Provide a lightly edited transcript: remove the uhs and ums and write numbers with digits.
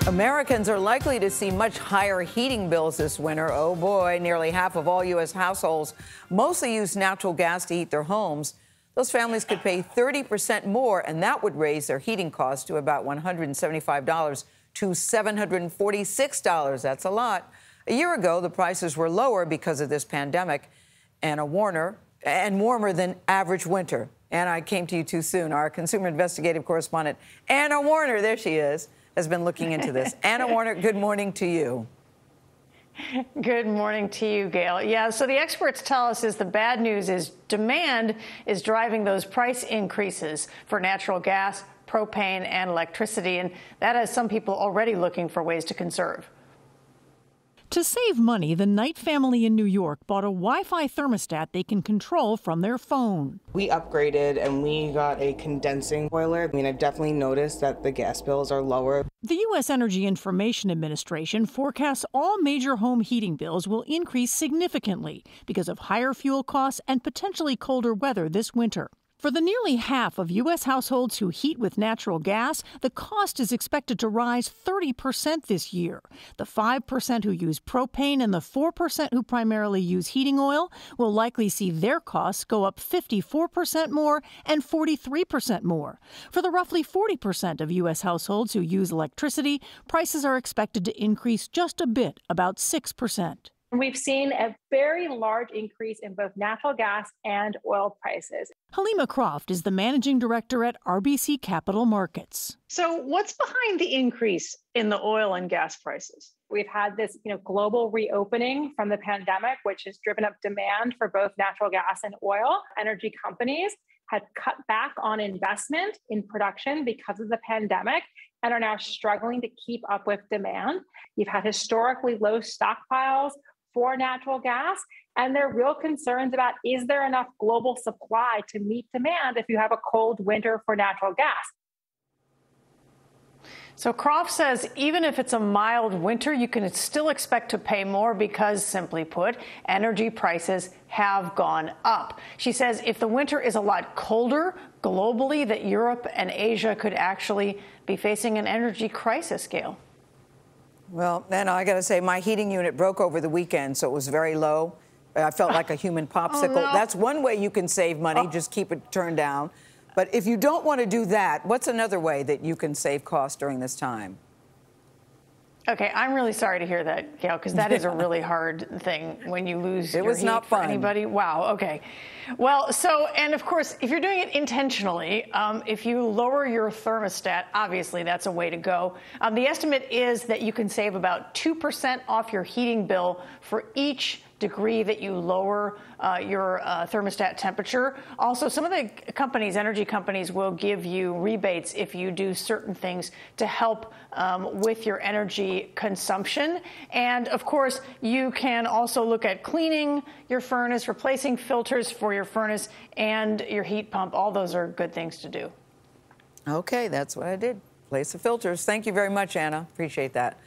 Americans are likely to see much higher heating bills this winter. Oh boy, nearly half of all U.S. households mostly use natural gas to heat their homes. Those families could pay 30% more, and that would raise their heating costs to about $175 to $746. That's a lot. A year ago, the prices were lower because of this pandemic. Anna Werner, and warmer than average winter. Anna, I came to you too soon. Our consumer investigative correspondent, Anna Werner, there she is, has been looking into this. Anna Werner, good morning to you. Good morning to you, Gayle. Yeah, so the experts tell us is the bad news is demand is driving those price increases for natural gas, propane, and electricity, and that has some people already looking for ways to conserve. To save money, the Knight family in New York bought a Wi-Fi thermostat they can control from their phone. We upgraded and we got a condensing boiler. I mean, I've definitely noticed that the gas bills are lower. The U.S. Energy Information Administration forecasts all major home heating bills will increase significantly because of higher fuel costs and potentially colder weather this winter. For the nearly half of U.S. households who heat with natural gas, the cost is expected to rise 30% this year. The 5% who use propane and the 4% who primarily use heating oil will likely see their costs go up 54% more and 43% more. For the roughly 40% of U.S. households who use electricity, prices are expected to increase just a bit, about 6%. We've seen a very large increase in both natural gas and oil prices. Halima Croft is the managing director at RBC Capital Markets. So what's behind the increase in the oil and gas prices? We've had this, global reopening from the pandemic, which has driven up demand for both natural gas and oil. Energy companies had cut back on investment in production because of the pandemic and are now struggling to keep up with demand. You've had historically low stockpiles for natural gas, and there are real concerns about, is there enough global supply to meet demand if you have a cold winter for natural gas? So Croft says even if it's a mild winter, you can still expect to pay more because, simply put, energy prices have gone up. She says if the winter is a lot colder globally, that Europe and Asia could actually be facing an energy crisis, Gayle. Well, then I got to say, my heating unit broke over the weekend, so it was very low. I felt like a human popsicle. Oh, no. That's one way you can save money, just keep it turned down. But if you don't want to do that, what's another way that you can save costs during this time? Okay, I'm really sorry to hear that, Gayle, because that is a really hard thing when you lose your heat not for fun. anybody. Wow, okay. Well, and of course, if you're doing it intentionally, if you lower your thermostat, obviously that's a way to go. The estimate is that you can save about 2% off your heating bill for each degree that you lower your thermostat temperature. Also, some of the energy companies will give you rebates if you do certain things to help with your energy consumption. And of course, you can also look at cleaning your furnace, replacing filters for your furnace and your heat pump. All those are good things to do. Okay, that's what I did. Replace the filters. Thank you very much, Anna. Appreciate that.